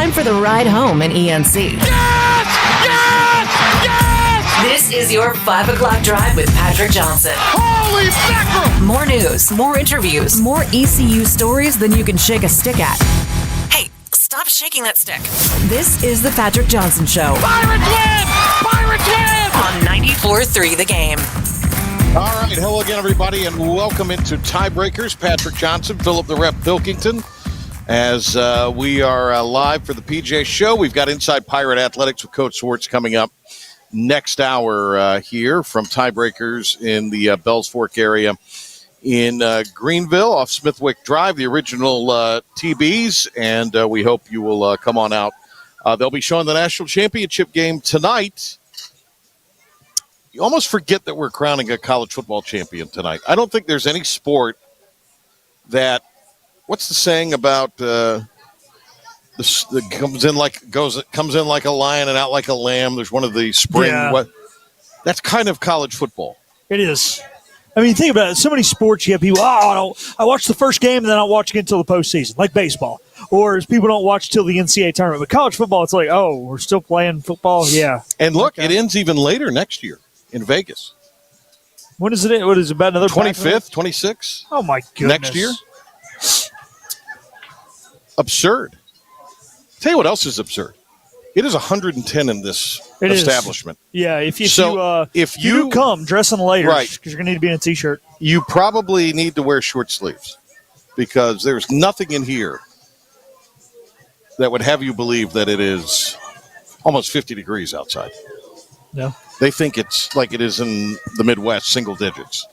time for the ride home in ENC. Yes! Yes! Yes! This is your 5 o'clock drive with Patrick Johnson. Holy mackerel! More news, more interviews, more ECU stories than you can shake a stick at. Hey, stop shaking that stick. This is the Patrick Johnson Show. Pirates win! Pirates win! On 94.3 The Game. All right, hello again, everybody, and welcome into Tiebreakers. Patrick Johnson, Philip the Rep Pilkington. As we are live for the PJ Show, we've got Inside Pirate Athletics with Coach Swartz coming up next hour here from Tiebreakers in the Bells Fork area in Greenville off Smithwick Drive, the original TBs, and we hope you will come on out. They'll be showing the national championship game tonight. You almost forget that we're crowning a college football champion tonight. I don't think there's any sport that, what's the saying about comes in like a lion and out like a lamb? There's one of the spring. Yeah. That's kind of college football. It is. I mean, think about it. So many sports, you have people, I watch the first game and then I'll watch again until the postseason, like baseball. Or people don't watch till the NCAA tournament. But college football, it's like, oh, we're still playing football? Yeah. And look, It ends even later next year in Vegas. When is it? What is it, about another 25th, 26th? Oh, my goodness. Next year? Absurd. Tell you what else is absurd. It is 110 in this establishment. Yeah, if you do come, dress in layers, right, because you're going to need to be in a T-shirt. You probably need to wear short sleeves because there's nothing in here that would have you believe that it is almost 50 degrees outside. No. They think it's like it is in the Midwest, single digits.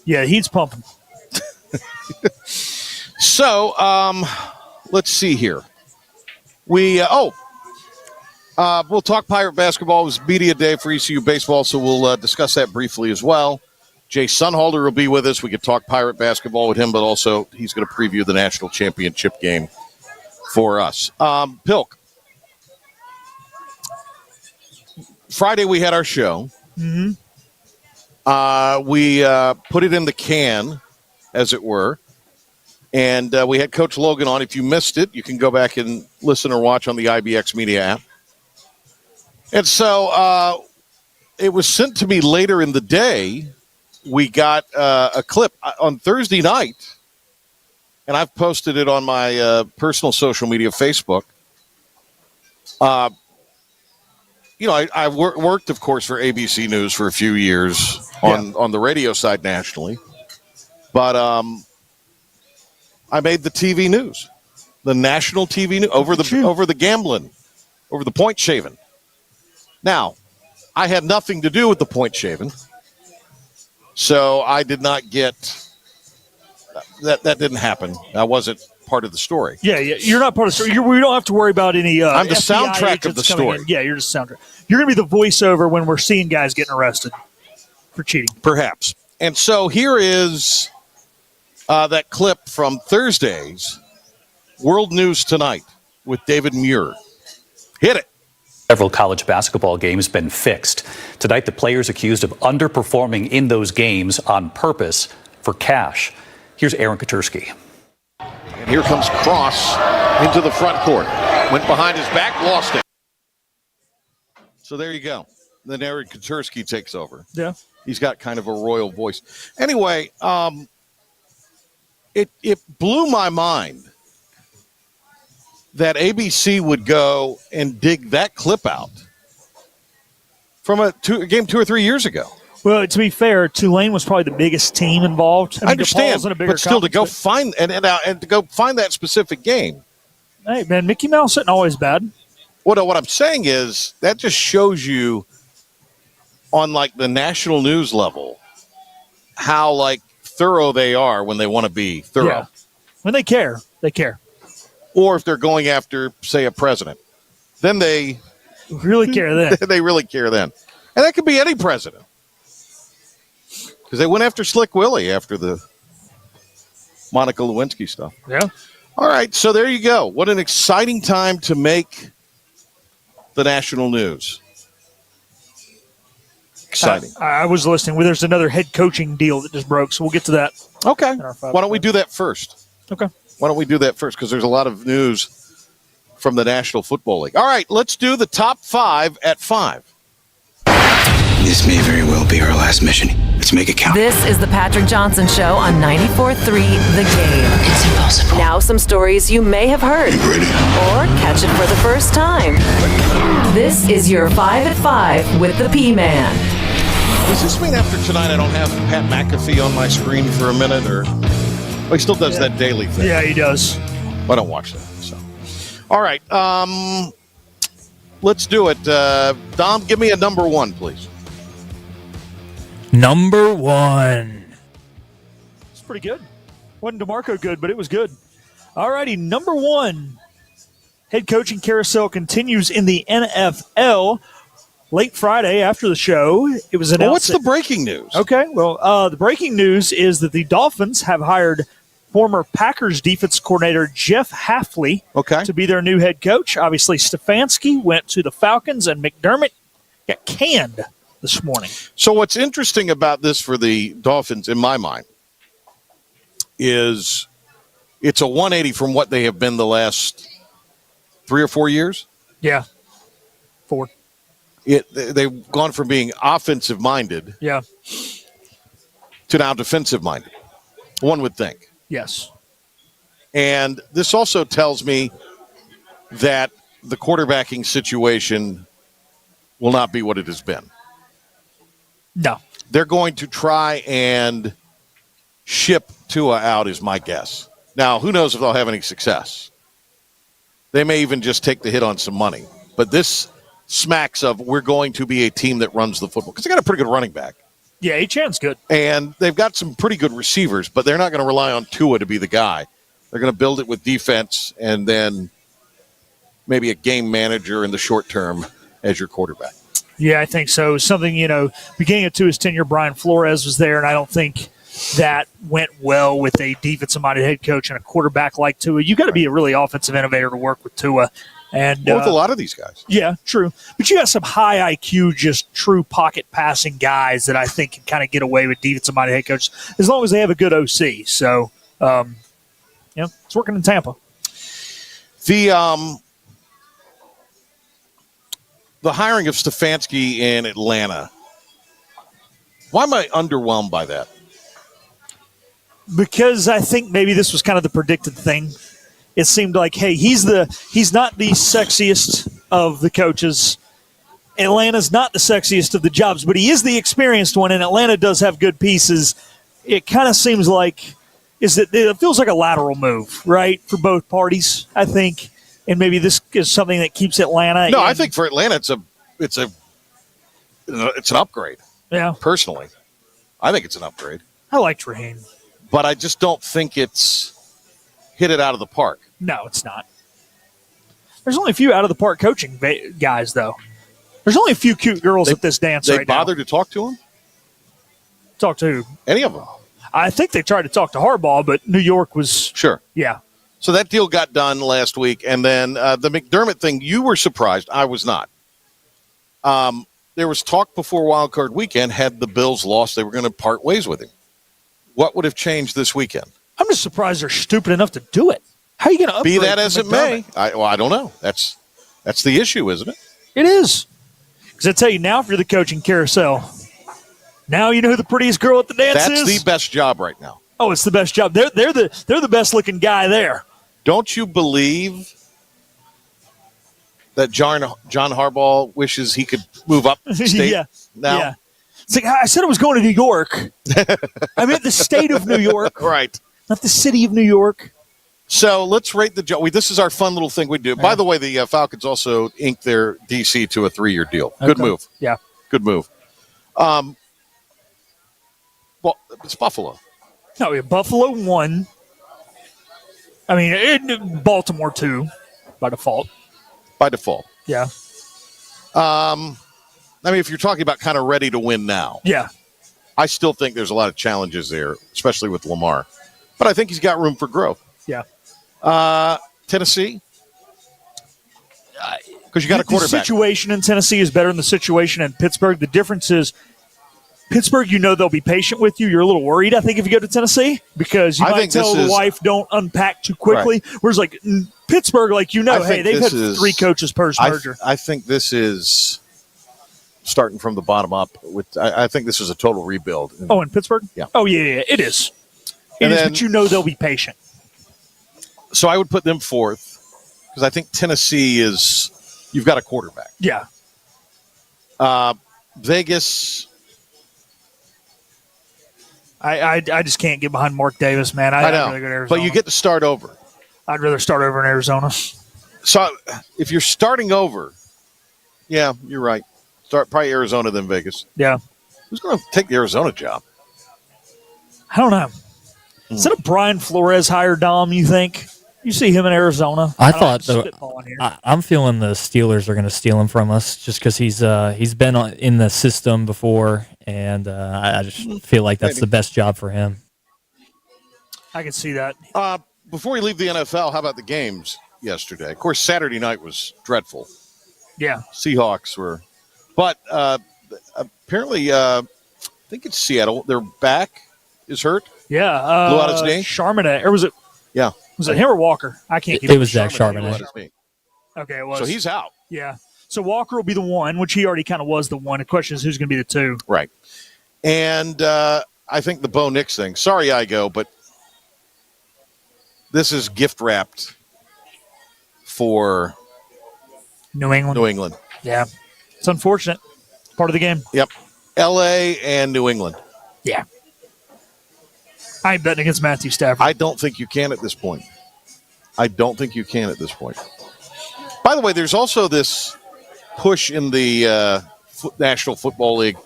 Yeah, heat's pumping. So, let's see here. We'll talk Pirate basketball. It was media day for ECU baseball, so we'll discuss that briefly as well. Jay Sonnhalter will be with us. We could talk Pirate basketball with him, but also he's going to preview the national championship game for us. Pilk, Friday we had our show. Mm-hmm. We put it in the can, as it were. And we had Coach Logan on. If you missed it, you can go back and listen or watch on the IBX Media app. And so it was sent to me later in the day. We got a clip on Thursday night, and I've posted it on my personal social media, Facebook. I worked, of course, for ABC News for a few years on the radio side nationally. But I made the TV news, the national TV news, over the gambling, over the point shaving. Now, I had nothing to do with the point shaving, so I did not get that. That didn't happen. I wasn't part of the story. Yeah, you're not part of the story. We don't have to worry about any. I'm the FBI soundtrack of the story. Yeah, you're just soundtrack. You're going to be the voiceover when we're seeing guys getting arrested for cheating. Perhaps. And so here is that clip from Thursday's World News Tonight with David Muir. Hit it. Several college basketball games been fixed. Tonight, the players accused of underperforming in those games on purpose for cash. Here's Aaron Katursky. And here comes Cross into the front court. Went behind his back, lost it. So there you go. Then Aaron Katursky takes over. Yeah. He's got kind of a royal voice. Anyway, it blew my mind that ABC would go and dig that clip out from a game 2 or 3 years ago. Well, to be fair, Tulane was probably the biggest team involved. I understand, but still to go find and to go find that specific game. Hey, man, Mickey Mouse isn't always bad. What I'm saying is that just shows you on like the national news level how like thorough they are when they want to be thorough. Yeah. When they care, they care. Or if they're going after, say, a president, then they really care then. They really care then. And that could be any president. Because they went after Slick Willie after the Monica Lewinsky stuff. Yeah. All right, so there you go. What an exciting time to make the national news. Exciting. I was listening. There's another head coaching deal that just broke, so we'll get to that. Okay. Why don't we do that first? Okay. Why don't we do that first? Because there's a lot of news from the National Football League. All right, let's do the top 5 at 5. This may very well be our last mission. Let's make it count. This is the Patrick Johnson Show on 94.3 The Game. It's impossible. Now some stories you may have heard or catch it for the first time. This is your 5 at 5 with the P-Man. Does this mean after tonight I don't have Pat McAfee on my screen for a minute? Or he still does that daily thing. Yeah, he does. I don't watch that. So, all right, let's do it. Dom, give me a number 1, please. Number 1. It's pretty good. Wasn't DeMarco good, but it was good. All righty, number 1. Head coaching carousel continues in the NFL. Late Friday after the show, it was announced. Well, what's the breaking news? Okay, well, the breaking news is that the Dolphins have hired former Packers defense coordinator Jeff Hafley to be their new head coach. Obviously, Stefanski went to the Falcons, and McDermott got canned this morning. So what's interesting about this for the Dolphins, in my mind, is it's a 180 from what they have been the last 3 or 4 years. Yeah, 4. They've gone from being offensive-minded to now defensive-minded, one would think. Yes. And this also tells me that the quarterbacking situation will not be what it has been. No. They're going to try and ship Tua out is my guess. Now, who knows if they'll have any success. They may even just take the hit on some money. But this smacks of we're going to be a team that runs the football. Because they got a pretty good running back. Yeah, Achan's good. And they've got some pretty good receivers, but they're not going to rely on Tua to be the guy. They're going to build it with defense and then maybe a game manager in the short term as your quarterback. Yeah, I think so. Something, beginning of Tua's tenure, Brian Flores was there, and I don't think that went well with a defensive-minded head coach and a quarterback like Tua. You got to be a really offensive innovator to work with Tua. And with a lot of these guys. Yeah, true. But you got some high IQ, just true pocket passing guys that I think can kind of get away with defensive-minded head coaches as long as they have a good OC. So, it's working in Tampa. The hiring of Stefanski in Atlanta, why am I underwhelmed by that? Because I think maybe this was kind of the predicted thing. It seemed like, hey, he's not the sexiest of the coaches. Atlanta's not the sexiest of the jobs, but he is the experienced one, and Atlanta does have good pieces. It kind of seems like it feels like a lateral move, right, for both parties, I think. And maybe this is something that keeps Atlanta. No, I think for Atlanta it's an upgrade. Yeah. Personally, I think it's an upgrade. I like Raheem. But I just don't think it's hit it out of the park. No, it's not. There's only a few out of the park coaching guys, though. There's only a few cute girls at this dance right now. They bothered to talk to him? Talk to who? Any of them. I think they tried to talk to Harbaugh, but New York was sure. Yeah. So that deal got done last week, and then the McDermott thing, you were surprised. I was not. There was talk before Wild Card Weekend, had the Bills lost, they were going to part ways with him. What would have changed this weekend? I'm just surprised they're stupid enough to do it. How are you going to upgrade Be that as it may. I don't know. That's the issue, isn't it? It is. Because I tell you now, if you're the coaching carousel, now you know who the prettiest girl at the dance is? That's the best job right now. Oh, it's the best job. They're the best looking guy there. Don't you believe that John Harbaugh wishes he could move up state now? Yeah. It's like, I said I was going to New York. I meant the state of New York. Right. Not the city of New York. So let's rate the job. This is our fun little thing we do. By the way, the Falcons also inked their DC to a 3-year deal. Good move. Yeah. Good move. Well, it's Buffalo. No, yeah, Buffalo 1. I mean, Baltimore 2 by default. By default. Yeah. I mean, if you're talking about kind of ready to win now. Yeah. I still think there's a lot of challenges there, especially with Lamar. But I think he's got room for growth. Yeah. Tennessee? Because you got a quarterback. The situation in Tennessee is better than the situation in Pittsburgh. The difference is Pittsburgh, they'll be patient with you. You're a little worried, I think, if you go to Tennessee because you might tell the wife don't unpack too quickly. Right. Whereas, Pittsburgh, like I hey, think they've had this is- 3 coaches post-merger. I think this is starting from the bottom up. I think this is a total rebuild. Oh, in Pittsburgh? Yeah. Oh, yeah, it is. And then- But they'll be patient. So I would put them fourth because I think Tennessee you've got a quarterback. Yeah. Vegas, I just can't get behind Mark Davis, man. I I'd know, rather go to Arizona. but you get to start over. I'd rather start over in Arizona. So if you're starting over, yeah, you're right. Start probably Arizona than Vegas. Yeah. Who's going to take the Arizona job? I don't know. Instead of Brian Flores hire Dom, you think? You see him in Arizona? I thought though, spitballing here. I'm feeling the Steelers are going to steal him from us just because he's been in the system before, and I just feel like that's Maybe. the best job for him. I can see that. Before we leave the NFL, how about the games yesterday? Of course, Saturday night was dreadful. Yeah. Seahawks were, but apparently, I think it's Seattle. Their back is hurt. Yeah. Blew out his knee? Charbonnet. Or was it him or Walker? I can't keep It was Zach Blew out Charbonnet. his knee. Okay, it was. So he's out. Yeah. So Walker will be the one, which he already kind of was the one. The question is who's going to be the 2. Right. And I think the Bo Nix thing. Sorry, Igo, but this is gift wrapped for New England. New England. Yeah. It's unfortunate. Part of the game. Yep. L.A. and New England. Yeah. I ain't betting against Matthew Stafford. I don't think you can at this point. By the way, there's also this push in the National Football League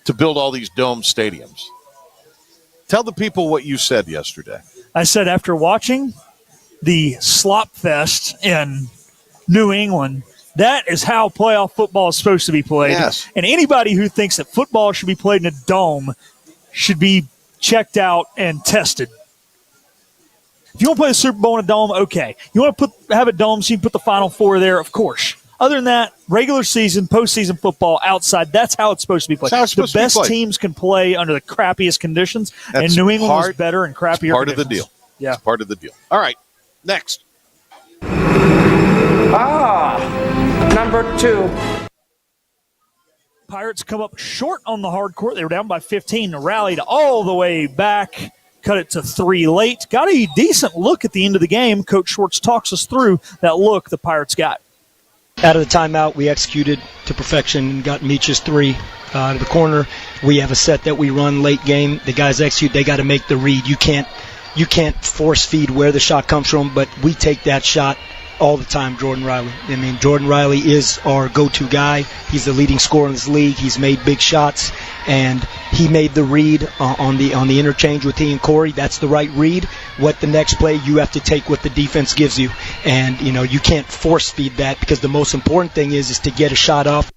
to build all these dome stadiums. Tell the people what you said yesterday. I said after watching the slop fest in New England, that is how playoff football is supposed to be played. Yes. And anybody who thinks that football should be played in a dome should be checked out and tested. If you want to play the Super Bowl in a dome, okay. You want to have a dome so you can put the Final Four there, of course. Other than that, regular season, postseason football, outside, that's how it's supposed to be played. That's how it's The supposed to be best played. teams can play under the crappiest conditions, That's and New England was part- better and crappier Part of the conditions. deal. Yeah. It's part of the deal. All right. Next. Number 2. Pirates come up short on the hard court. They were down by 15, rallied all the way back, cut it to 3 late. Got a decent look at the end of the game. Coach Schwartz talks us through that look the Pirates got. Out of the timeout, we executed to perfection and got Meech's 3 out of the corner. We have a set that we run late game. The guys execute. They got to make the read. You can't force feed where the shot comes from, but we take that shot all the time, Jordan Riley. I mean, Jordan Riley is our go-to guy. He's the leading scorer in this league. He's made big shots, and he made the read on the interchange with he and Corey. That's the right read. What the next play, you have to take what the defense gives you, and you can't force feed that because the most important thing is to get a shot off.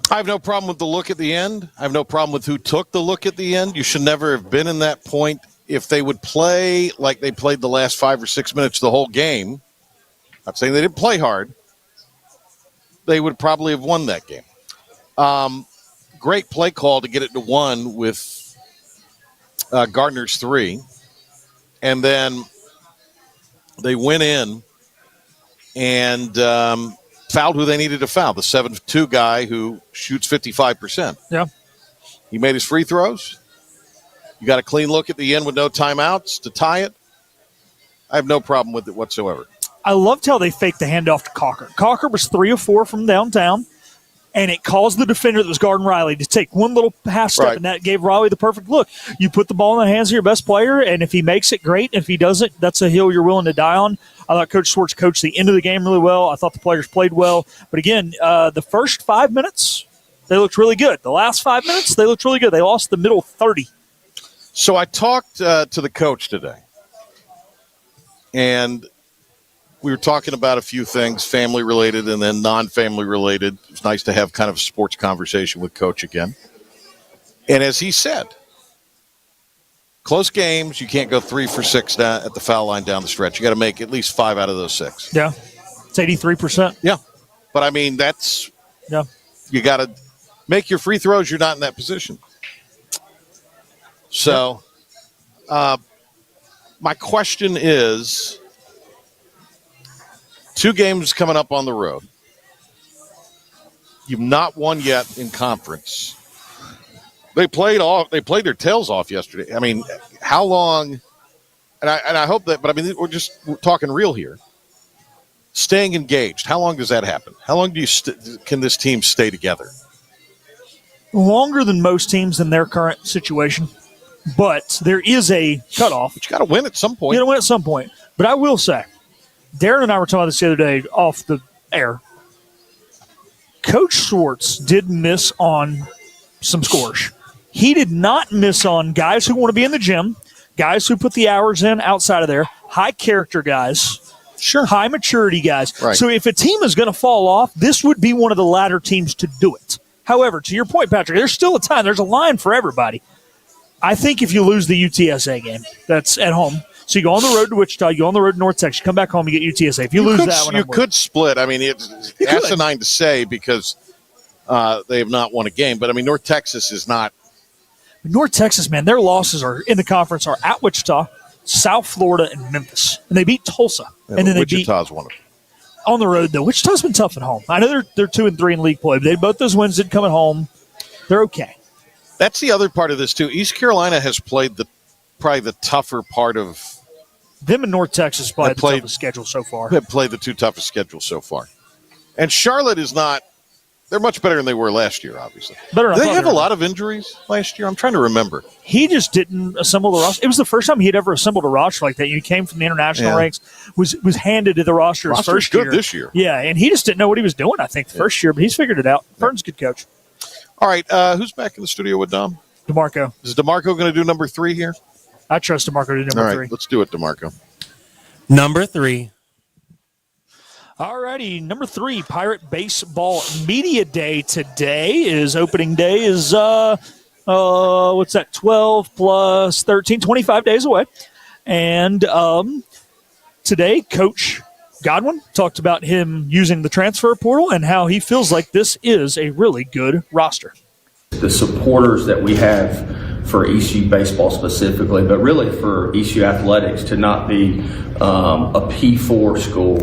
I have no problem with the look at the end. I have no problem with who took the look at the end. You should never have been in that point. If they would play like they played the last 5 or 6 minutes the whole game, not saying they didn't play hard, they would probably have won that game. Great play call to get it to 1 with Gardner's 3. And then they went in and fouled who they needed to foul, the 7'2" guy who shoots 55%. Yeah. He made his free throws. You got a clean look at the end with no timeouts to tie it. I have no problem with it whatsoever. I loved how they faked the handoff to Cocker. Cocker was 3 of 4 from downtown, and it caused the defender that was guarding Riley to take one little half step, Right. and that gave Riley the perfect look. You put the ball in the hands of your best player, and if he makes it, great. If he doesn't, that's a hill you're willing to die on. I thought Coach Schwartz coached the end of the game really well. I thought the players played well. But again, the first 5 minutes, they looked really good. The last 5 minutes, they looked really good. They lost the middle 30. So I talked to the coach today, and we were talking about a few things, family-related and then non-family related. It's nice to have kind of a sports conversation with Coach again. And as he said, close games, you can't go 3 for 6 at the foul line down the stretch. You got to make at least 5 out of those 6. Yeah. It's 83%. Yeah. But, I mean, that's Yeah. – you got to make your free throws. You're not in that position. So, my question is, 2 games coming up on the road. You've not won yet in conference. They played their tails off yesterday. I mean, how long? And I hope that, but I mean, we're talking real here. Staying engaged. How long does that happen? How long can this team stay together? Longer than most teams in their current situation, but there is a cutoff. But you got to win at some point. You got to win at some point. But I will say, Darren and I were talking about this the other day off the air. Coach Schwartz did miss on some scores. He did not miss on guys who want to be in the gym, guys who put the hours in outside of there, high character guys, high maturity guys. Right. So if a team is going to fall off, this would be one of the latter teams to do it. However, to your point, Patrick, there's still a time. There's a line for everybody. I think if you lose the UTSA game, that's at home. So you go on the road to Wichita, you go on the road to North Texas, you come back home, you get UTSA. If you lose that one, you could split. I mean, it's asinine to say because they have not won a game. But, I mean, North Texas is not. North Texas, man, their losses are in the conference are at Wichita, South Florida, and Memphis. And they beat Tulsa. Yeah, and then Wichita's one of them. On the road, though. Wichita's been tough at home. I know they're 2-3 in league play, but both those wins did come at home. They're okay. That's the other part of this, too. East Carolina has played probably the tougher part of them and North Texas played the toughest schedule so far. They've played the 2 toughest schedules so far. And Charlotte is not – they're much better than they were last year, obviously. Did they have a lot of injuries last year? I'm trying to remember. He just didn't assemble the roster. It was the first time he had ever assembled a roster like that. He came from the international ranks, was handed to the roster his first year. Good this year. Yeah, and he just didn't know what he was doing, I think, the first year, but he's figured it out. Fern's a good coach. All right, who's back in the studio with Dom? DeMarco. Is DeMarco going to do number 3 here? I trust DeMarco to do number 3. All right, let's do it, DeMarco. Number 3. All righty, number 3, Pirate Baseball Media Day today is opening day is, what's that, 12 plus 13, 25 days away. And today, Coach Godwin talked about him using the transfer portal and how he feels like this is a really good roster. The supporters that we have for ECU baseball specifically, but really for ECU athletics to not be a P4 school.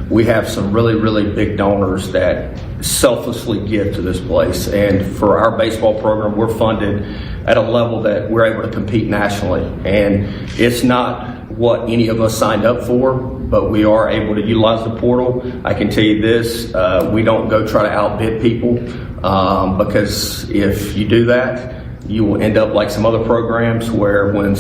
We have some really, really big donors that selflessly give to this place. And for our baseball program, we're funded at a level that we're able to compete nationally. And it's not what any of us signed up for, but we are able to utilize the portal. I can tell you this, we don't go try to outbid people because if you do that, you will end up like some other programs where when,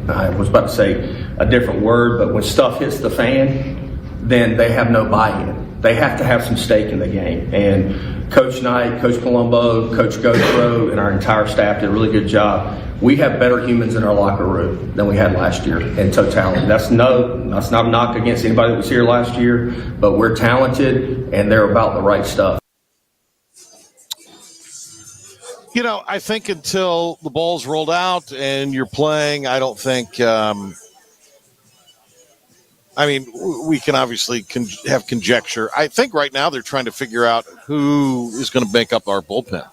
I was about to say a different word, but when stuff hits the fan, then they have no buy-in. They have to have some stake in the game. And Coach Knight, Coach Palumbo, Coach Gotro, and our entire staff did a really good job. We have better humans in our locker room than we had last year in totality. That's not a knock against anybody that was here last year, but we're talented and they're about the right stuff. You know, I think until the ball's rolled out and you're playing, I don't think we can obviously have conjecture. I think right now they're trying to figure out who is going to make up our bullpen.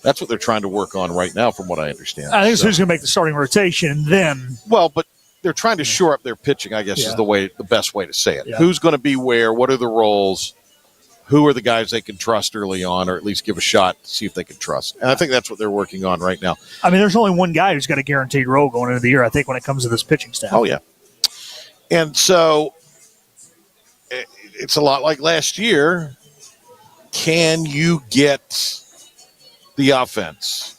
That's what they're trying to work on right now, from what I understand. I think it's who's going to make the starting rotation then. Well, but they're trying to shore up their pitching, I guess, is the best way to say it. Yeah. Who's going to be where? What are the roles? Who are the guys they can trust early on, or at least give a shot to see if they can trust? And I think that's what they're working on right now. I mean, there's only one guy who's got a guaranteed role going into the year, I think, when it comes to this pitching staff. Oh, yeah. And so it's a lot like last year. Can you get the offense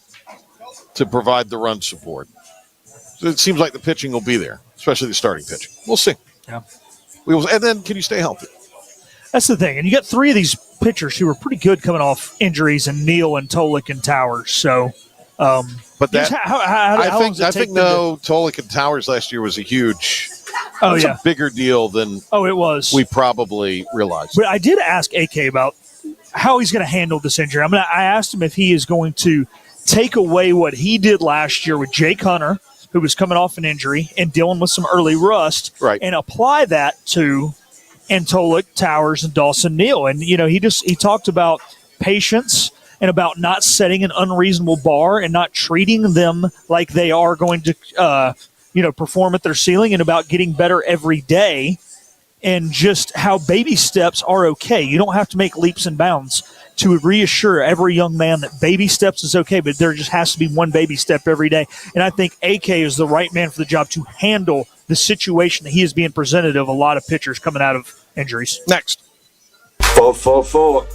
to provide the run support? So it seems like the pitching will be there, especially the starting pitching. We'll see. Yeah. And then can you stay healthy? That's the thing. And you got 3 of these pitchers who were pretty good coming off injuries, and Neal and Tolick and Towers. So, but that how long does it take Tolick and Towers last year was a huge. A bigger deal than it was. We probably realized. But I did ask AK about how he's going to handle this injury. I asked him if he is going to take away what he did last year with Jake Hunter, who was coming off an injury and dealing with some early rust, and apply that to Antolik, Towers, and Dawson Neal. And, you know, he talked about patience and about not setting an unreasonable bar and not treating them like they are going to perform at their ceiling and about getting better every day, and just how baby steps are okay. You don't have to make leaps and bounds to reassure every young man that baby steps is okay, but there just has to be one baby step every day. And I think AK is the right man for the job to handle the situation that he is being presented of a lot of pitchers coming out of injuries. Next. 444.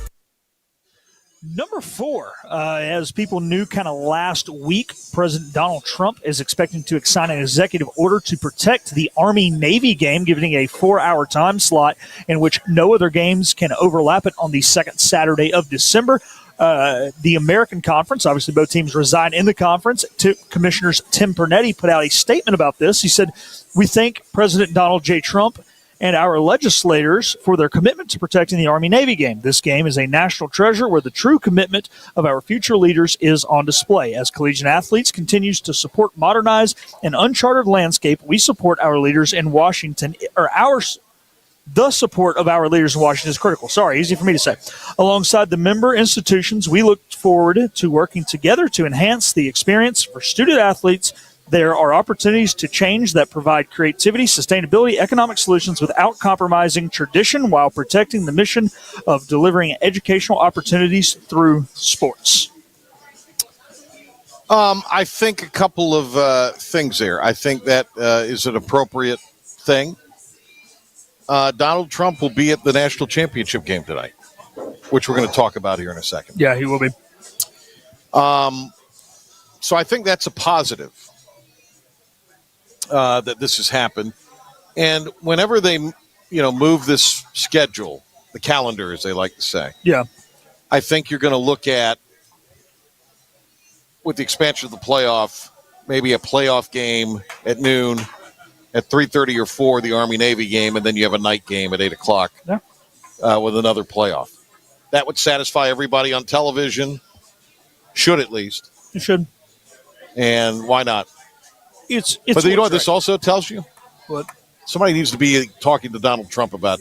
Number 4, as people knew kind of last week, President Donald Trump is expecting to sign an executive order to protect the Army-Navy game, giving a 4-hour time slot in which no other games can overlap it on the second Saturday of December. The American Conference, obviously both teams reside in the conference. Commissioners Tim Pernetti put out a statement about this. He said, "We thank President Donald J. Trump and our legislators for their commitment to protecting the Army-Navy game. This game is a national treasure where the true commitment of our future leaders is on display. As collegiate athletes continues to support, modernize an uncharted landscape, we support our leaders in Washington, the support of our leaders in Washington is critical." Sorry, easy for me to say. Alongside the member institutions, we look forward to working together to enhance the experience for student athletes. There are opportunities to change that provide creativity, sustainability, economic solutions without compromising tradition while protecting the mission of delivering educational opportunities through sports. I think a couple of things there. I think that is an appropriate thing. Donald Trump will be at the national championship game tonight, which we're going to talk about here in a second. Yeah, he will be. So I think that's a positive. That this has happened, and whenever they, move this schedule, the calendar, as they like to say, yeah, I think you're going to look at, with the expansion of the playoff, maybe a playoff game at noon, at 3:30 or 4, the Army-Navy game, and then you have a night game at 8 o'clock with another playoff. That would satisfy everybody on television. Should at least. It should. And why not? It's but you know what this also tells you? What? Somebody needs to be talking to Donald Trump about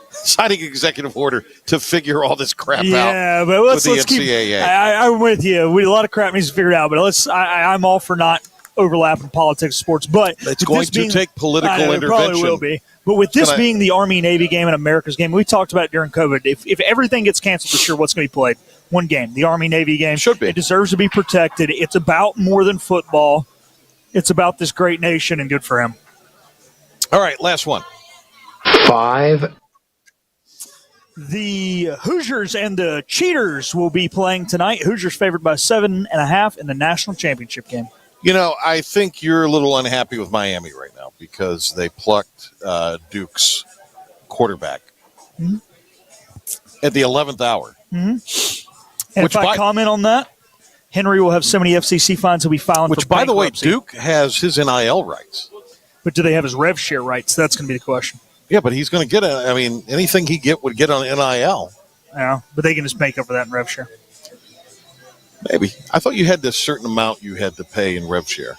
signing an executive order to figure all this crap out. Yeah, but let's with the keep. NCAA. I'm with you. A lot of crap needs to be figured out, but I'm all for not overlapping politics and sports. But it's going to take political intervention. It probably will be. But with this being the Army-Navy game and America's game, we talked about it during COVID. If everything gets canceled this year, what's going to be played? One game, the Army-Navy game. Should be. It deserves to be protected. It's about more than football. It's about this great nation, and good for him. All right, last one. 5. The Hoosiers and the Cheaters will be playing tonight. Hoosiers favored by 7.5 in the national championship game. I think you're a little unhappy with Miami right now because they plucked Duke's quarterback at the 11th hour. Mm-hmm. And if I comment on that, Henry will have so many FCC fines he'll be filing for bankruptcy. Which, by the way, Duke has his NIL rights. But do they have his rev share rights? That's going to be the question. Yeah, but he's going to get anything he would get on NIL. Yeah, but they can just make up for that in rev share. Maybe. I thought you had this certain amount you had to pay in rev share.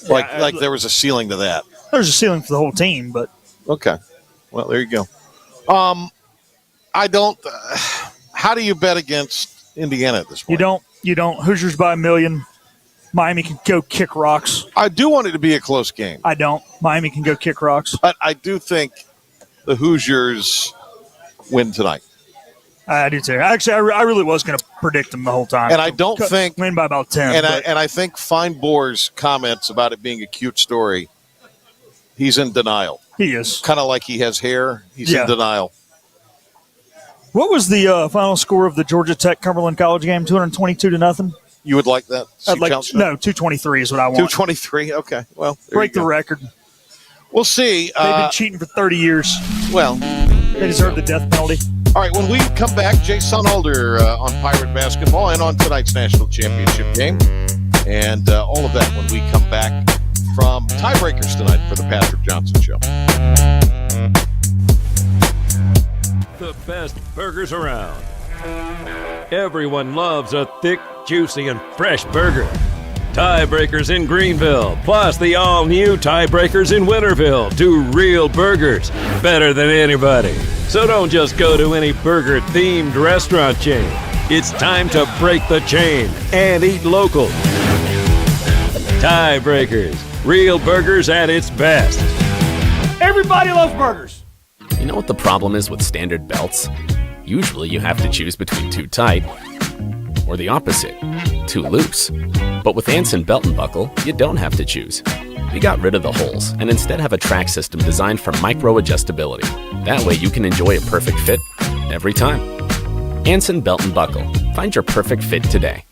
Like there was a ceiling to that. There's a ceiling for the whole team, but... Okay. Well, there you go. I don't... how do you bet against Indiana at this point? You don't. Hoosiers by 1 million. Miami can go kick rocks. I do want it to be a close game. I don't. Miami can go kick rocks. But I do think the Hoosiers win tonight. I do too. Actually, I really was going to predict them the whole time. And I don't think... Win by about 10. And I think Feinbohr's comments about it being a cute story, he's in denial. He is. Kind of like he has hair. He's in denial. What was the final score of the Georgia Tech Cumberland College game? 222-0. You would like that? 223 is what I want. 223. Okay. Well, break the record. We'll see. They've been cheating for 30 years. Well, they deserve the death penalty. All right. When we come back, Jay Sonnhalter on Pirate basketball and on tonight's national championship game, and all of that when we come back from Tiebreakers tonight for the Patrick Johnson Show. The best burgers around. Everyone loves a thick, juicy, and fresh burger. Tiebreakers in Greenville, plus the all-new Tiebreakers in Winterville. Do real burgers better than anybody. So don't just go to any burger-themed restaurant chain. It's time to break the chain and eat local. Tiebreakers. Real burgers at its best. Everybody loves burgers. You know what the problem is with standard belts? Usually you have to choose between too tight or the opposite, too loose. But with Anson Belt and Buckle, you don't have to choose. We got rid of the holes and instead have a track system designed for micro-adjustability. That way you can enjoy a perfect fit every time. Anson Belt and Buckle. Find your perfect fit today.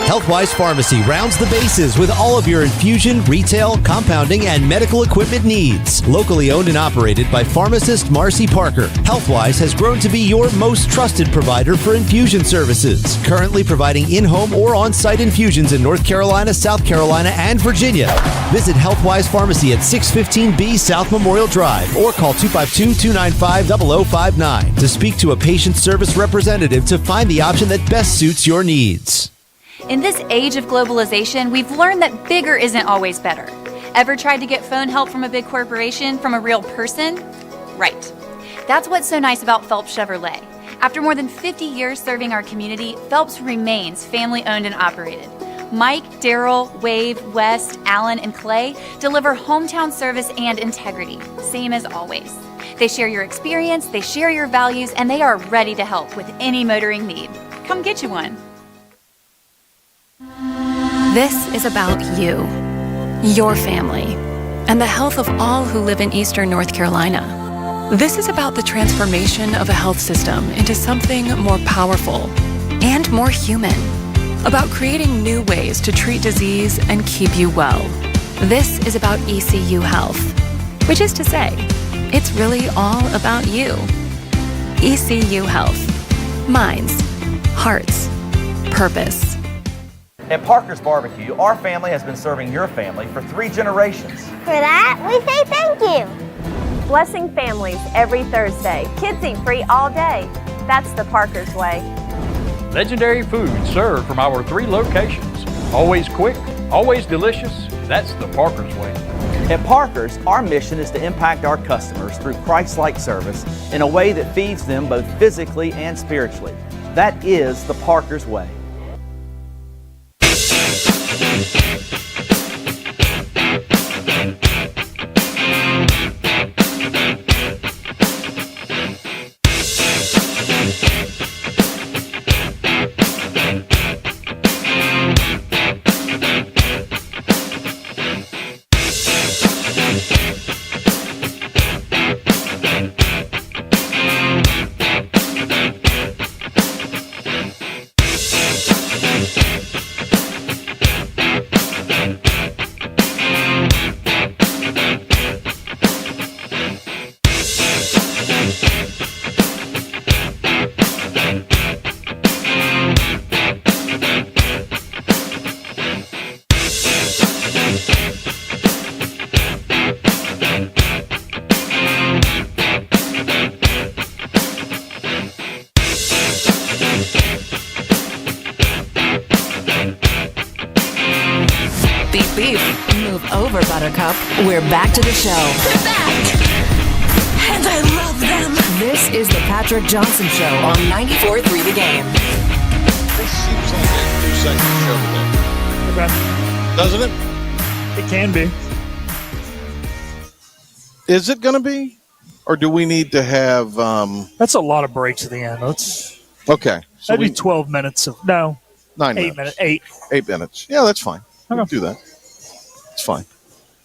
Healthwise Pharmacy rounds the bases with all of your infusion, retail, compounding, and medical equipment needs. Locally owned and operated by pharmacist Marcy Parker, Healthwise has grown to be your most trusted provider for infusion services. Currently providing in-home or on-site infusions in North Carolina, South Carolina, and Virginia. Visit Healthwise Pharmacy at 615B South Memorial Drive or call 252-295-0059 to speak to a patient service representative to find the option that best suits your needs. In this age of globalization, we've learned that bigger isn't always better. Ever tried to get phone help from a big corporation from a real person? Right. That's what's so nice about Phelps Chevrolet. After more than 50 years serving our community, Phelps remains family-owned and operated. Mike, Daryl, Wave, West, Alan, and Clay deliver hometown service and integrity, same as always. They share your experience, they share your values, and they are ready to help with any motoring need. Come get you one. This is about you, your family, and the health of all who live in Eastern North Carolina. This is about the transformation of a health system into something more powerful and more human, about creating new ways to treat disease and keep you well. This is about ECU Health, which is to say, it's really all about you. ECU Health. Minds, hearts, purpose. At Parker's Barbecue, our family has been serving your family for 3 generations. For that, we say thank you. Blessing families every Thursday. Kids eat free all day. That's the Parker's way. Legendary food served from our 3 locations. Always quick, always delicious. That's the Parker's way. At Parker's, our mission is to impact our customers through Christ-like service in a way that feeds them both physically and spiritually. That is the Parker's way. We're back to the show. We're back! And I love them! This is the Patrick Johnson Show on 94.3 The Game. This seems like a 2-segment show today. Okay. Doesn't it? It can be. Is it going to be? Or do we need to have... That's a lot of breaks at the end. Okay. So that'd be 12 minutes of... No. 9 8 minutes. 8. 8 minutes. Yeah, that's fine. Okay. We'll do that. It's fine.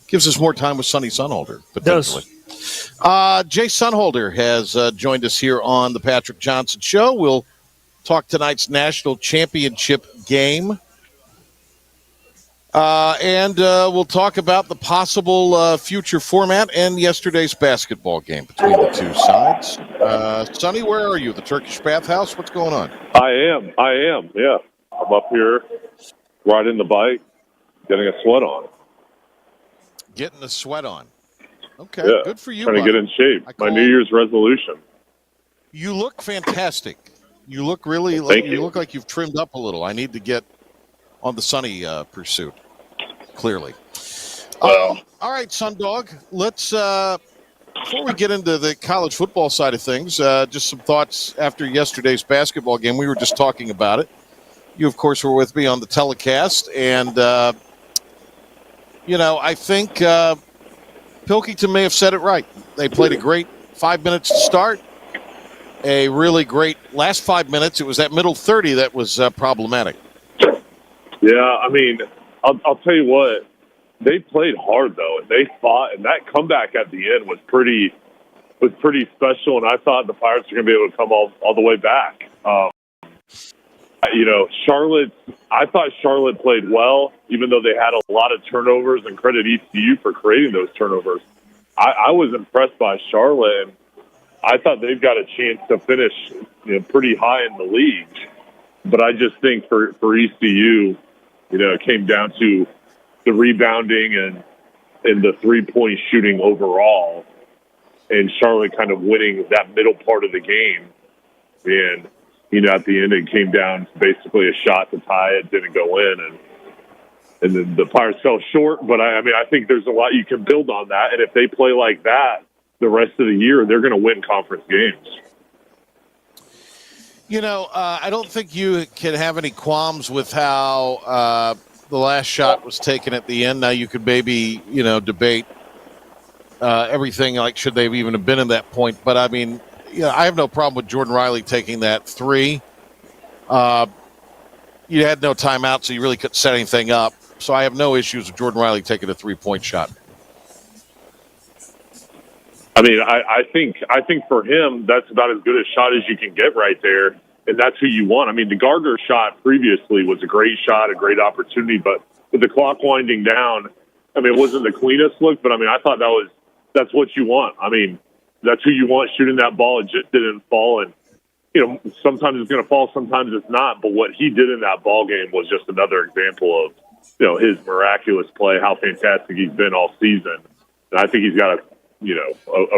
Gives us more time with Sonny Sonnhalter, potentially. Jay Sonnhalter has joined us here on the Patrick Johnson Show. We'll talk tonight's national championship game. And we'll talk about the possible future format and yesterday's basketball game between the two sides. Sonny, where are you? The Turkish bathhouse? What's going on? I am, yeah. I'm up here riding the bike, getting a sweat on. Getting a sweat on. Okay, yeah. Good for you, Trying to get in shape. My New Year's resolution. You look fantastic. You look really you look like you've trimmed up a little. I need to get on the Sonny pursuit, clearly. Well, all right, Sundog, let's before we get into the college football side of things, just some thoughts after yesterday's basketball game. We were just talking about it. You, of course, were with me on the telecast, and I think Pilkington may have said it right. They played a great 5 minutes to start, a really great last 5 minutes. It was that middle 30 that was problematic. Yeah, I mean, I'll tell you what, they played hard though, and they fought, and that comeback at the end was pretty special. And I thought the Pirates were going to be able to come all the way back. Charlotte. I thought Charlotte played well, even though they had a lot of turnovers. And credit ECU for creating those turnovers. I was impressed by Charlotte, and I thought they've got a chance to finish pretty high in the league. But I just think for ECU, it came down to the rebounding and the three-point shooting overall, and Charlotte kind of winning that middle part of the game. And, at the end it came down to basically a shot to tie it, didn't go in, and then the Pirates fell short. But, I think there's a lot you can build on that, and if they play like that the rest of the year, they're going to win conference games. I don't think you can have any qualms with how the last shot was taken at the end. Now you could maybe, debate everything, like should they even have been in that point. But, I have no problem with Jordan Riley taking that three. You had no timeout, so you really couldn't set anything up. So I have no issues with Jordan Riley taking a three-point shot. I think for him, that's about as good a shot as you can get right there, and that's who you want. The Gardner shot previously was a great shot, a great opportunity, but with the clock winding down, it wasn't the cleanest look, but I thought that's what you want. That's who you want shooting that ball. It just didn't fall, and sometimes it's going to fall, sometimes it's not. But what he did in that ball game was just another example of his miraculous play, how fantastic he's been all season, and I think he's got a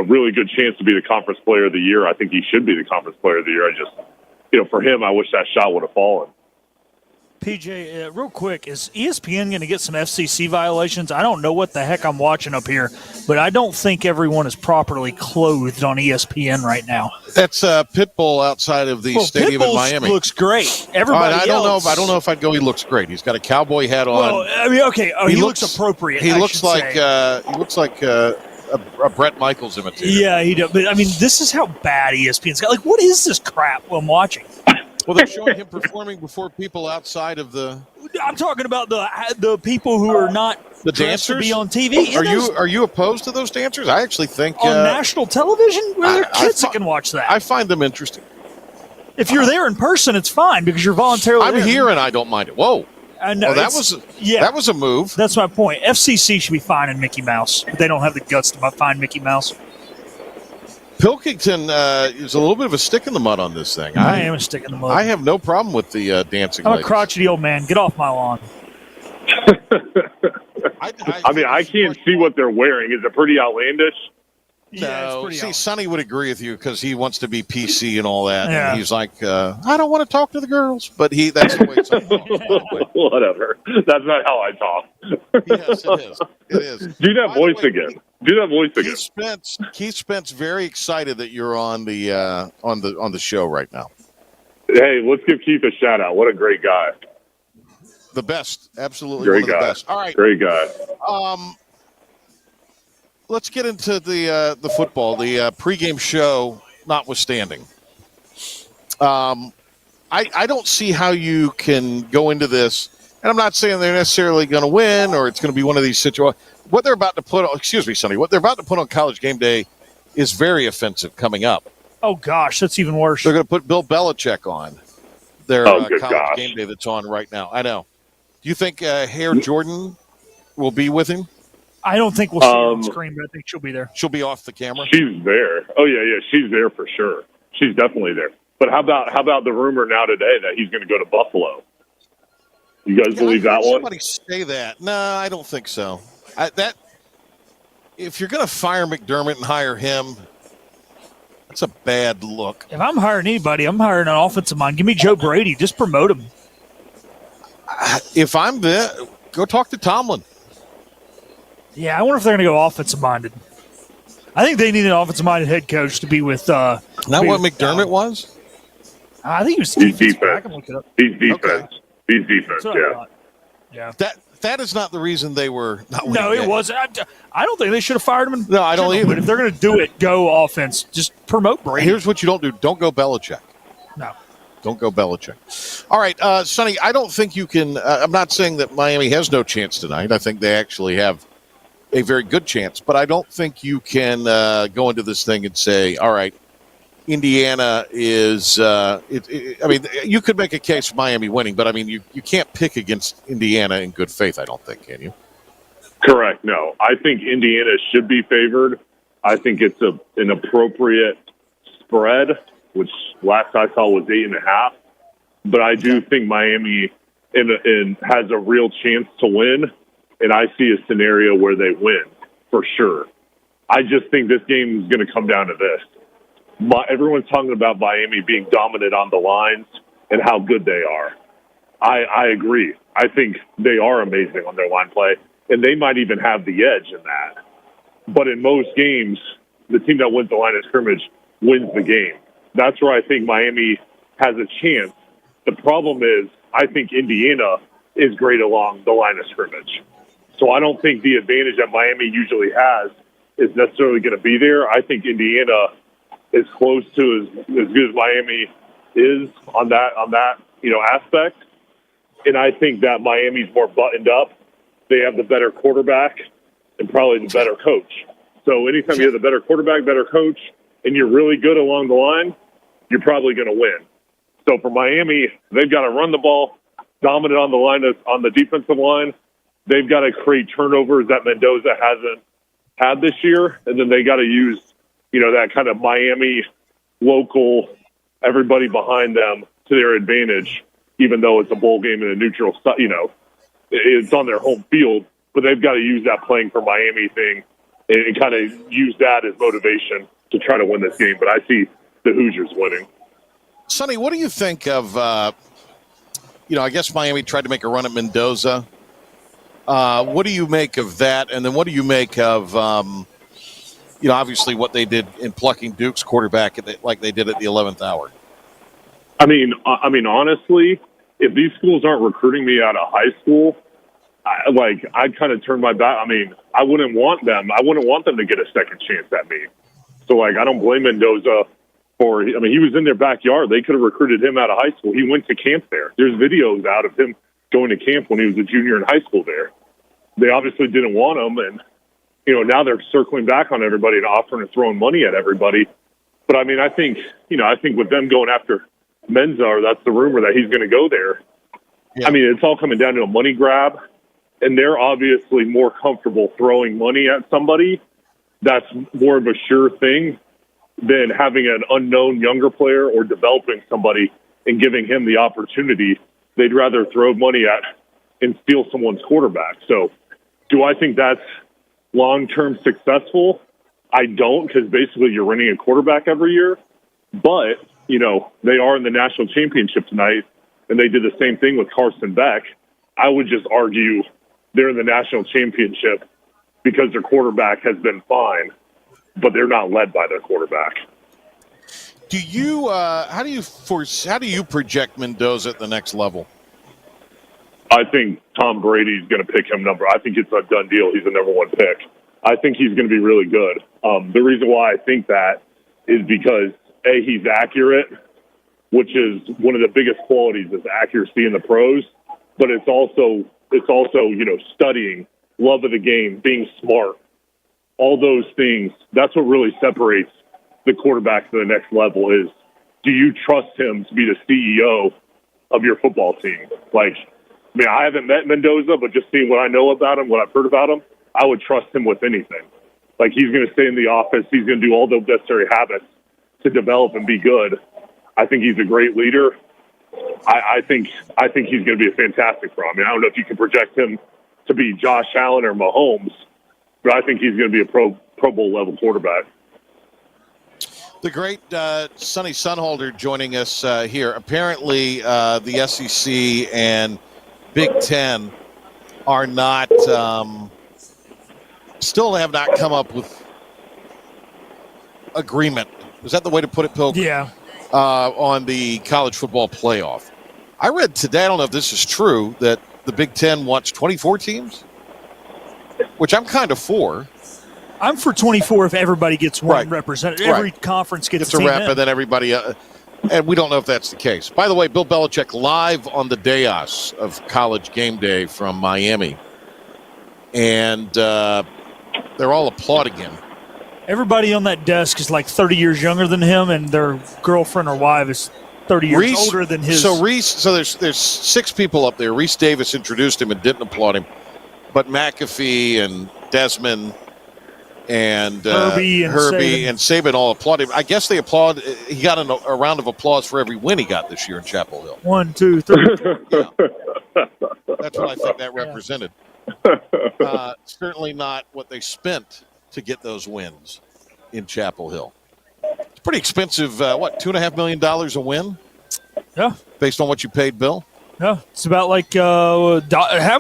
really good chance to be the conference player of the year. I think he should be the conference player of the year. I just, for him, I wish that shot would have fallen. PJ, real quick, is ESPN going to get some FCC violations? I don't know what the heck I'm watching up here, but I don't think everyone is properly clothed on ESPN right now. That's Pitbull outside of the stadium in Miami. Looks great. Everybody I don't know if I'd go. He looks great. He's got a cowboy hat on. Well, okay. He looks appropriate. He looks like a Brett Michaels imitation. Yeah, he does. But this is how bad ESPN's got. What is this crap I'm watching? Well, they're showing him performing before people outside of the. I'm talking about the people who are not the dancers to be on TV. Are you opposed to those dancers? I actually think on national television, where there are kids that can watch that. I find them interesting. If you're there in person, it's fine because you're voluntarily. I'm here and I don't mind it. Whoa. No, that was a move. That's my point. FCC should be fining Mickey Mouse, but they don't have the guts to fine Mickey Mouse. Pilkington is a little bit of a stick in the mud on this thing. I am a stick in the mud. I have no problem with the dancing. I'm a crotchety old man. Get off my lawn. I can't see what they're wearing. Is it pretty outlandish? No, Sonny would agree with you because he wants to be PC and all that. Yeah. And he's like, I don't want to talk to the girls, but that's the way Sonny talks. Whatever. That's not how I talk. Yes, it is. It is. Do that voice again. Do that voice again. Keith Spence very excited that you're on the show right now. Hey, let's give Keith a shout out. What a great guy. The best, absolutely great one guy. Of the best. All right, great guy. Let's get into the football, the pregame show notwithstanding. I don't see how you can go into this, and I'm not saying they're necessarily going to win or it's going to be one of these situations. What they're about to put on, excuse me, Sonny, what they're about to put on College Game Day is very offensive coming up. Oh, gosh, that's even worse. They're going to put Bill Belichick on their College Game Day that's on right now. I know. Do you think Hare Jordan will be with him? I don't think we'll see her on screen, but I think she'll be there. She'll be off the camera? She's there. Oh, yeah, she's there for sure. She's definitely there. But how about the rumor now today that he's going to go to Buffalo? You guys believe that one? Somebody say that. No, I don't think so. If you're going to fire McDermott and hire him, that's a bad look. If I'm hiring anybody, I'm hiring an offensive mind. Give me Joe Brady. Just promote him. If I'm there, go talk to Tomlin. Yeah, I wonder if they're going to go offensive minded. I think they need an offensive-minded head coach to be with. Not what McDermott was? I think he was He's defense. defense. I can look it up. He's defense. Okay. He's defense, That's what I yeah. thought. Yeah. That is not the reason they were not winning. No, it wasn't. I don't think they should have fired him. No, I don't either. But if they're going to do it, go offense. Just promote Brady. Here's what you don't do. Don't go Belichick. No. Don't go Belichick. All right, Sonny, I don't think you can I'm not saying that Miami has no chance tonight. I think they actually have a very good chance. But I don't think you can go into this thing and say, all right, Indiana is I mean, you could make a case for Miami winning, but, I mean, you can't pick against Indiana in good faith, I don't think, can you? Correct. No, I think Indiana should be favored. I think it's an appropriate spread, which last I saw was 8.5. But I do think Miami has a real chance to win, and I see a scenario where they win for sure. I just think this game is going to come down to this. Everyone's talking about Miami being dominant on the lines and how good they are. I agree. I think they are amazing on their line play, and they might even have the edge in that. But in most games, the team that wins the line of scrimmage wins the game. That's where I think Miami has a chance. The problem is I think Indiana is great along the line of scrimmage. So I don't think the advantage that Miami usually has is necessarily going to be there. I think Indiana is close to as good as Miami is on that aspect. And I think that Miami's more buttoned up. They have the better quarterback and probably the better coach. So anytime you have the better quarterback, better coach, and you're really good along the line, you're probably going to win. So for Miami, they've got to run the ball, dominant on the line on the defensive line. They've got to create turnovers that Mendoza hasn't had this year, and then they got to use that kind of Miami local, everybody behind them to their advantage, even though it's a bowl game in a neutral, it's on their home field, but they've got to use that playing for Miami thing and kind of use that as motivation to try to win this game. But I see the Hoosiers winning. Sonny, what do you think of, I guess Miami tried to make a run at Mendoza. What do you make of that? And then what do you make of, obviously what they did in plucking Duke's quarterback like they did at the 11th hour? I mean, honestly, if these schools aren't recruiting me out of high school, I'd kind of turn my back. I mean, I wouldn't want them. I wouldn't want them to get a second chance at me. So, I don't blame Mendoza he was in their backyard. They could have recruited him out of high school. He went to camp there. There's videos out of him going to camp when he was a junior in high school there. They obviously didn't want him, and, now they're circling back on everybody and offering and throwing money at everybody. But, I think with them going after Menza, that's the rumor that he's going to go there. Yeah. It's all coming down to a money grab, and they're obviously more comfortable throwing money at somebody. That's more of a sure thing than having an unknown younger player or developing somebody and giving him the opportunity. They'd rather throw money at and steal someone's quarterback. So do I think that's long-term successful? I don't, because basically you're renting a quarterback every year. But, they are in the national championship tonight, and they did the same thing with Carson Beck. I would just argue they're in the national championship because their quarterback has been fine, but they're not led by their quarterback. Do you how do you project Mendoza at the next level? I think Tom Brady's going to pick him I think it's a done deal. He's the number one pick. I think he's going to be really good. The reason why I think that is because he's accurate, which is one of the biggest qualities is accuracy in the pros, but it's also studying, love of the game, being smart. All those things, that's what really separates the quarterback to the next level is, do you trust him to be the CEO of your football team? I haven't met Mendoza, but just seeing what I know about him, what I've heard about him, I would trust him with anything. He's going to stay in the office. He's going to do all the necessary habits to develop and be good. I think he's a great leader. I think he's going to be a fantastic pro. I don't know if you can project him to be Josh Allen or Mahomes, but I think he's going to be a Pro Bowl level quarterback. The great Sonny Sonnhalter joining us here. Apparently, the SEC and Big Ten are not still have not come up with agreement. Is that the way to put it, Pilk? Yeah. On the college football playoff. I read today, I don't know if this is true, that the Big Ten wants 24 teams, which I'm kind of for. I'm for 24 if everybody gets one representative. Every conference gets a rep, team in. and then everybody. And we don't know if that's the case. By the way, Bill Belichick live on the dais of College Game Day from Miami, and they're all applauding him. Everybody on that desk is like 30 years younger than him, and their girlfriend or wife is 30 years older than his. So there's 6 people up there. Reese Davis introduced him and didn't applaud him, but McAfee and Desmond and Herbie and Saban all applaud him. I guess they applaud. He got a round of applause for every win he got this year in Chapel Hill. 1, 2, 3. Yeah. That's what I think that represented. Certainly not what they spent to get those wins in Chapel Hill. It's pretty expensive. $2.5 million a win? Yeah. Based on what you paid Bill? Yeah, it's about like how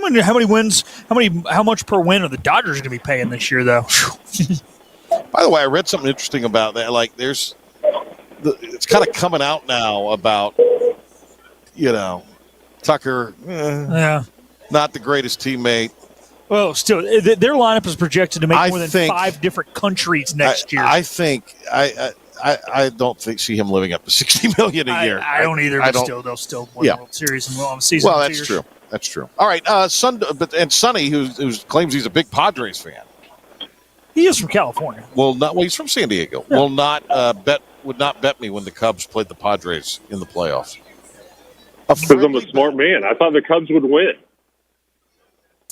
many wins? How much per win are the Dodgers going to be paying this year, though? By the way, I read something interesting about that. Like, it's kind of coming out now about Tucker. Not the greatest teammate. Well, still, their lineup is projected to make more than 5 different countries next year. I think I don't see him living up to $60 million a year. I don't either. But they'll still win the World Series and season. Well, that's true. That's true. All right, Sonny, who claims he's a big Padres fan. He is from California. He's from San Diego. Yeah. Would not bet me when the Cubs played the Padres in the playoffs. Because I'm a smart man. I thought the Cubs would win.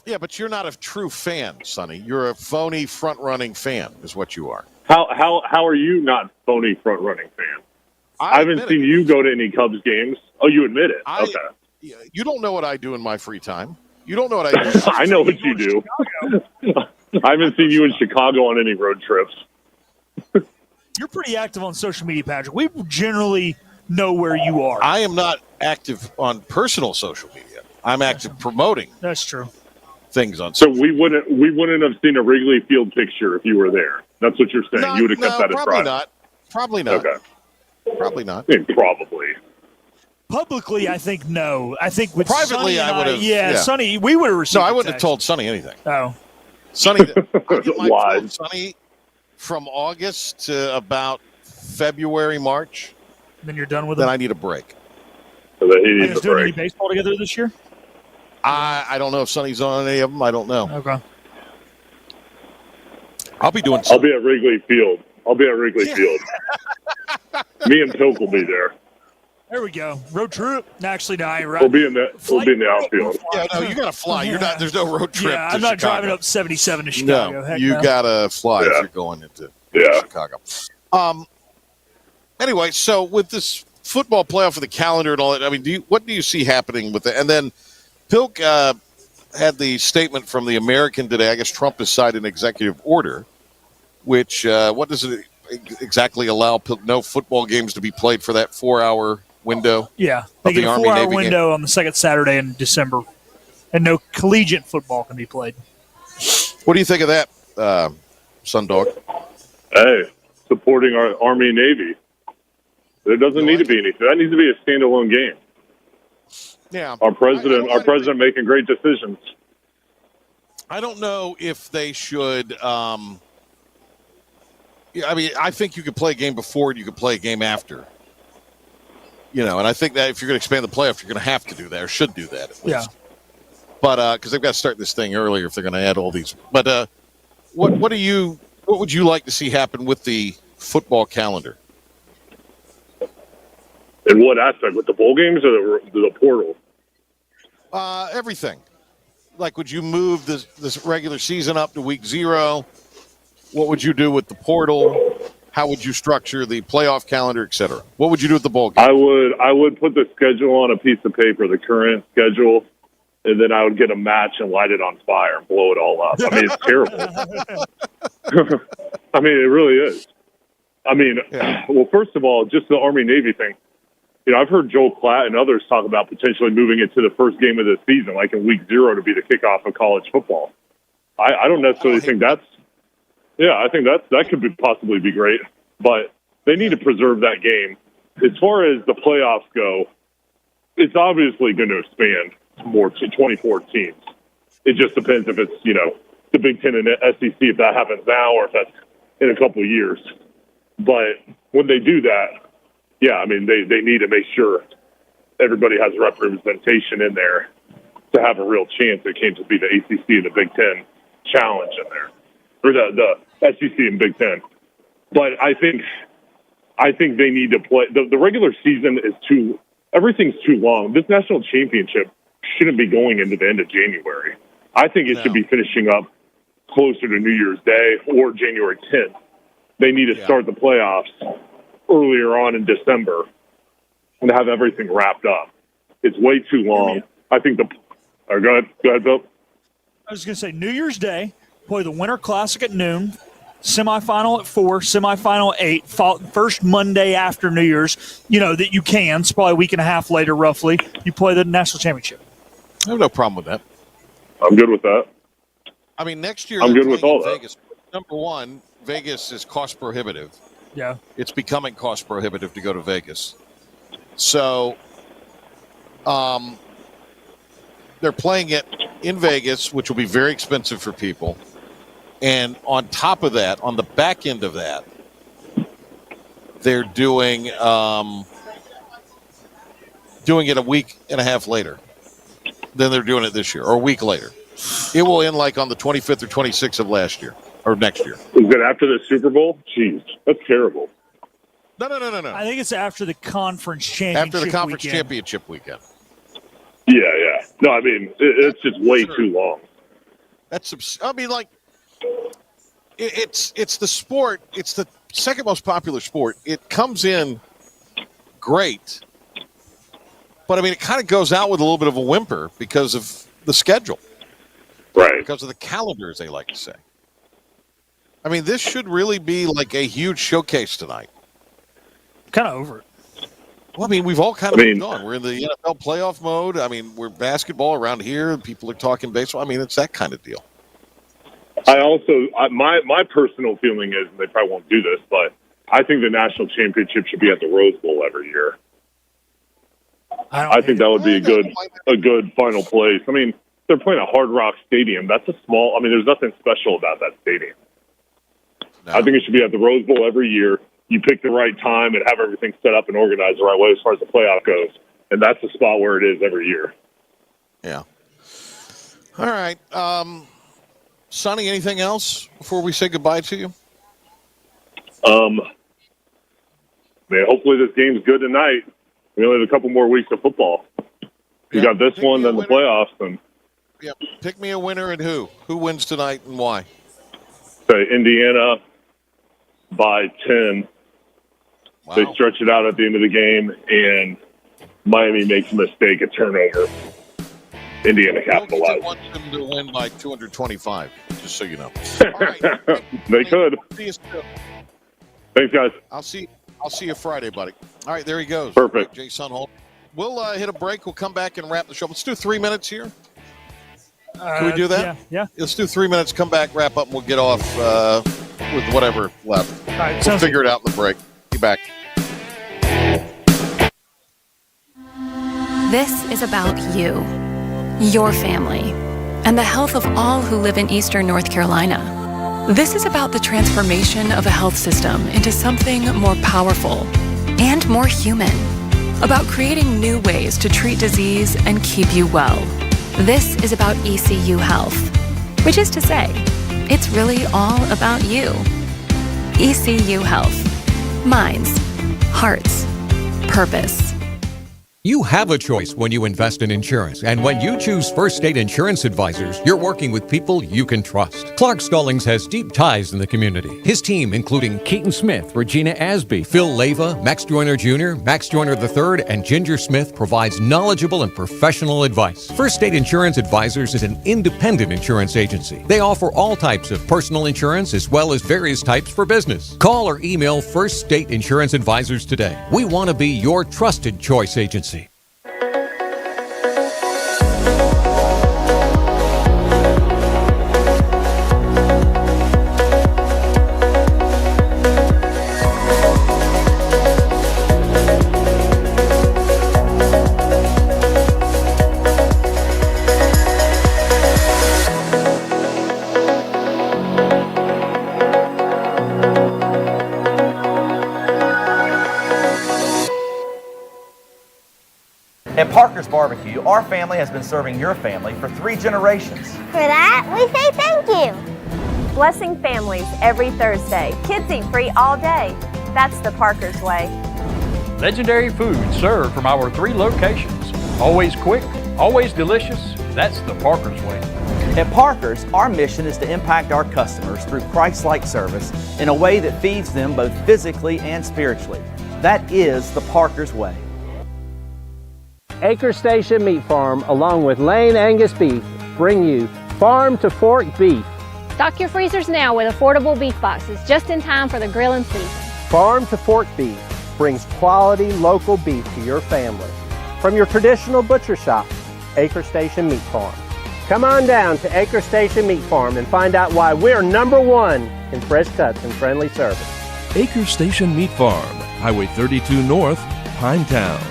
Yeah, but you're not a true fan, Sonny. You're a phony front-running fan, is what you are. How are you not phony front-running fan? I haven't seen you go to any Cubs games. Oh, you admit it? Okay. You don't know what I do in my free time. You don't know what I do. I know what you do. I haven't seen you in Chicago on any road trips. You're pretty active on social media, Patrick. We generally know where you are. I am not active on personal social media. I'm active promoting. That's true. Things on. So we wouldn't have seen a Wrigley Field picture if you were there. That's what you're saying. You would have kept that in private. Probably not. Okay. Probably not. Probably. Publicly, I think no. I think with privately, Sonny I would have. Yeah, Sonny, we would have received. No, I wouldn't have told Sonny anything. Oh, Sonny, I get my phone, Sonny, from August to about February, March. Then you're done with Then him. I need a break. So that he You needs guys a doing any break. baseball together this year? I don't know if Sonny's on any of them. I don't know. Okay. I'll be doing. I'll be at Wrigley Field. Field. Me and Pilk will be there. There we go. Road trip. Actually, no, I ain't right. We'll be in the outfield. Yeah, no, you got to fly. You're not. There's no road trip. Yeah, to I'm not Chicago. driving up 77 to Chicago. No, Heck you no. got to fly if you're going into Chicago. Anyway, so with this football playoff for the calendar and all that, I mean, what do you see happening with it? And then Pilk had the statement from the American today. I guess Trump has signed an executive order, which what does it exactly allow? No football games to be played for that 4-hour window. Yeah, they get a 4-hour window on the second Saturday in December, and no collegiate football can be played. What do you think of that, Sundog? Hey, supporting our Army and Navy. There doesn't need to be anything. That needs to be a standalone game. Yeah, our president making great decisions. I don't know if they should. I mean, I think you could play a game before and you could play a game after. And I think that if you're going to expand the playoff, you're going to have to do that or should do that at least. Yeah. But because they've got to start this thing earlier if they're going to add all these. But what would you like to see happen with the football calendar? In what aspect? With the bowl games or the portal? Everything. Like, would you move this regular season up to week 0? What would you do with the portal? How would you structure the playoff calendar, et cetera? What would you do with the bowl game? I would put the schedule on a piece of paper, the current schedule, and then I would get a match and light it on fire and blow it all up. I mean, it's terrible. I mean, it really is. I mean, well, first of all, just the Army-Navy thing. I've heard Joel Klatt and others talk about potentially moving it to the first game of the season, like in week 0 to be the kickoff of college football. I don't necessarily think that's – yeah, I think that could possibly be great. but they need to preserve that game. As far as the playoffs go, it's obviously going to expand to more to 24 teams. It just depends if it's, the Big Ten and the SEC, if that happens now or if that's in a couple of years. But when they do that, they need to make sure everybody has representation in there to have a real chance. It can't just be the ACC and the Big Ten challenge in there, or the SEC and Big Ten. But I think they need to play. The regular season is everything's too long. This national championship shouldn't be going into the end of January. I think it should be finishing up closer to New Year's Day or January 10th. They need to start the playoffs earlier on in December and have everything wrapped up. It's way too long. I think go ahead, Bill. I was going to say New Year's Day, play the Winter Classic at noon, semifinal at 4, semifinal at 8, first Monday after New Year's, that you can. It's probably a week and a half later, roughly. You play the national championship. I have no problem with that. I'm good with that. I mean, next year I'm good with all that. Vegas. Number one, Vegas is cost prohibitive. Yeah. It's becoming cost prohibitive to go to Vegas. So they're playing it in Vegas, which will be very expensive for people. And on top of that, on the back end of that, they're doing it a week and a half later than they're doing it this year, or a week later. It will end like on the 25th or 26th of last year, or next year. Is it after the Super Bowl? Jeez, that's terrible. No. I think it's after the conference championship championship weekend. Yeah. No, I mean, it's just way too long. It's the sport. It's the second most popular sport. It comes in great, but I mean, it kind of goes out with a little bit of a whimper because of the schedule. Right. Because of the calendar, as they like to say. I mean, this should really be like a huge showcase tonight. Kind of over it. Well, I mean, we've all kind of moved on. We're in the NFL playoff mode. I mean, we're basketball around here. People are talking baseball. I mean, it's that kind of deal. My personal feeling is, and they probably won't do this, but I think the national championship should be at the Rose Bowl every year. I think that would be a good final place. I mean, they're playing at Hard Rock Stadium. That's there's nothing special about that stadium. No. I think it should be at the Rose Bowl every year. You pick the right time and have everything set up and organized the right way as far as the playoff goes. And that's the spot where it is every year. Yeah. All right. Sonny, anything else before we say goodbye to you? Hopefully this game's good tonight. We only have a couple more weeks of football. You got this one, then the playoffs. And pick me a winner and who. Who wins tonight and why? Say Indiana by 10. Wow. They stretch it out at the end of the game, and Miami makes a mistake, a turnover. Indiana capitalizes. I want them to win by 225, just so you know. All right. They could. See you soon. Thanks, guys. I'll see you Friday, buddy. All right, there he goes. Perfect. Jay Sonnhalter. We'll hit a break. We'll come back and wrap the show. Let's do 3 minutes here. Can we do that? Yeah. Let's do 3 minutes, come back, wrap up, and we'll get off with whatever left. All right, we'll figure it out in the break. Be back. This is about you, your family, and the health of all who live in Eastern North Carolina. This is about the transformation of a health system into something more powerful and more human. About creating new ways to treat disease and keep you well. This is about ECU Health, which is to say, it's really all about you. ECU Health. Minds, hearts, purpose. You have a choice when you invest in insurance, and when you choose First State Insurance Advisors, you're working with people you can trust. Clark Stallings has deep ties in the community. His team, including Keaton Smith, Regina Asby, Phil Leyva, Max Joyner Jr., Max Joyner III, and Ginger Smith, provides knowledgeable and professional advice. First State Insurance Advisors is an independent insurance agency. They offer all types of personal insurance as well as various types for business. Call or email First State Insurance Advisors today. We want to be your trusted choice agency. At Parker's Barbecue, our family has been serving your family for 3 generations. For that, we say thank you. Blessing families every Thursday. Kids eat free all day. That's the Parker's way. Legendary food served from our 3 locations. Always quick, always delicious. That's the Parker's way. At Parker's, our mission is to impact our customers through Christ-like service in a way that feeds them both physically and spiritually. That is the Parker's way. Acre Station Meat Farm, along with Lane Angus Beef, bring you Farm to Fork Beef. Stock your freezers now with affordable beef boxes just in time for the grilling season. Farm to Fork Beef brings quality local beef to your family. From your traditional butcher shop, Acre Station Meat Farm. Come on down to Acre Station Meat Farm and find out why we're #1 in fresh cuts and friendly service. Acre Station Meat Farm, Highway 32 North, Pinetown.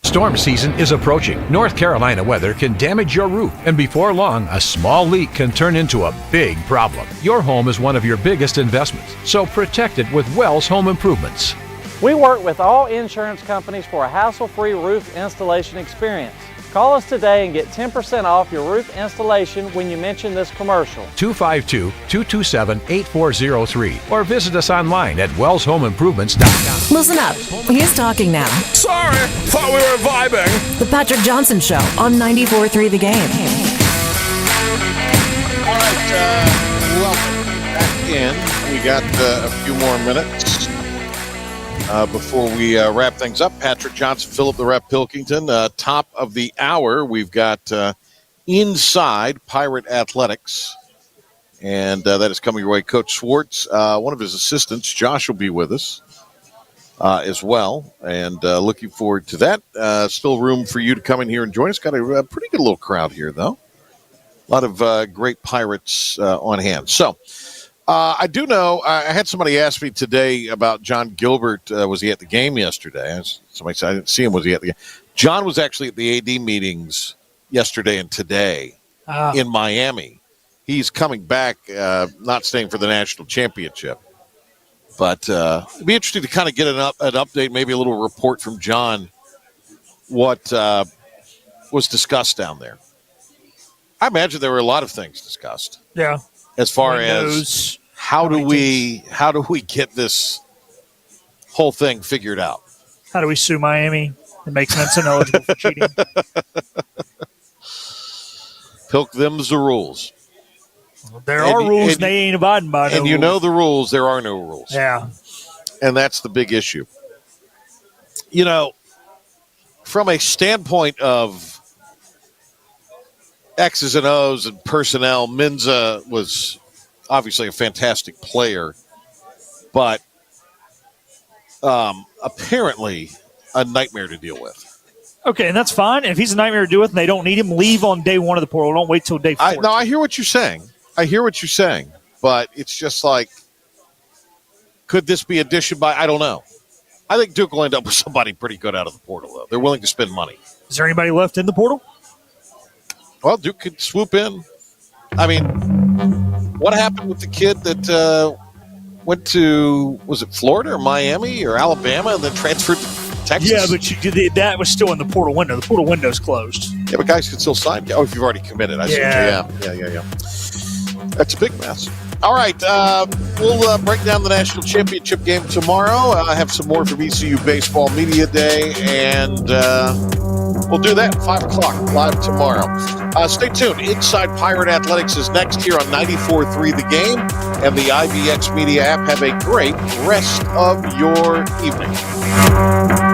Storm season is approaching. North Carolina weather can damage your roof, and before long, a small leak can turn into a big problem. Your home is one of your biggest investments, so protect it with Wells Home Improvements. We work with all insurance companies for a hassle-free roof installation experience. Call us today and get 10% off your roof installation when you mention this commercial. 252-227-8403 or visit us online at wellshomeimprovements.com. Listen up. He's talking now. Sorry, thought we were vibing. The Patrick Johnson Show on 94.3 The Game. All right, welcome back in. We got a few more minutes before we wrap things up. Patrick Johnson, Philip the Rep Pilkington. Top of the hour, we've got Inside Pirate Athletics, and that is coming your way. Coach Schwartz, one of his assistants, Josh, will be with us as well, and looking forward to that. Still room for you to come in here and join us. Got a pretty good little crowd here, though. A lot of great Pirates on hand. So, I do know, I had somebody ask me today about John Gilbert. Was he at the game yesterday? Somebody said, I didn't see him. Was he at the game? John was actually at the AD meetings yesterday and today in Miami. He's coming back, not staying for the national championship. But it'd be interesting to kind of get an update, maybe a little report from John, what was discussed down there. I imagine there were a lot of things discussed. Yeah. As far as how do we get this whole thing figured out? How do we sue Miami and make Menson eligible for cheating? Pilk, them's the rules. There are rules and they ain't abiding by them. And you know the rules, there are no rules. Yeah. And that's the big issue. You know, from a standpoint of X's and O's and personnel, Menza was obviously a fantastic player, but apparently a nightmare to deal with. Okay, and that's fine. And if he's a nightmare to deal with and they don't need him, leave on day 1 of the portal. Don't wait till day 4. No, I hear what you're saying. But it's just like, could this be addition by, I don't know. I think Duke will end up with somebody pretty good out of the portal, though. They're willing to spend money. Is there anybody left in the portal? Well, Duke could swoop in. I mean, what happened with the kid that went to, was it Florida or Miami or Alabama and then transferred to Texas? Yeah, but that was still in the portal window. The portal window's closed. Yeah, but guys can still sign. Oh, if you've already committed. I see. Yeah. That's a big mess. All right, we'll break down the national championship game tomorrow. I have some more from ECU Baseball Media Day, and we'll do that at 5 o'clock live tomorrow. Stay tuned. Inside Pirate Athletics is next here on 94.3 The Game and the IBX Media app. Have a great rest of your evening.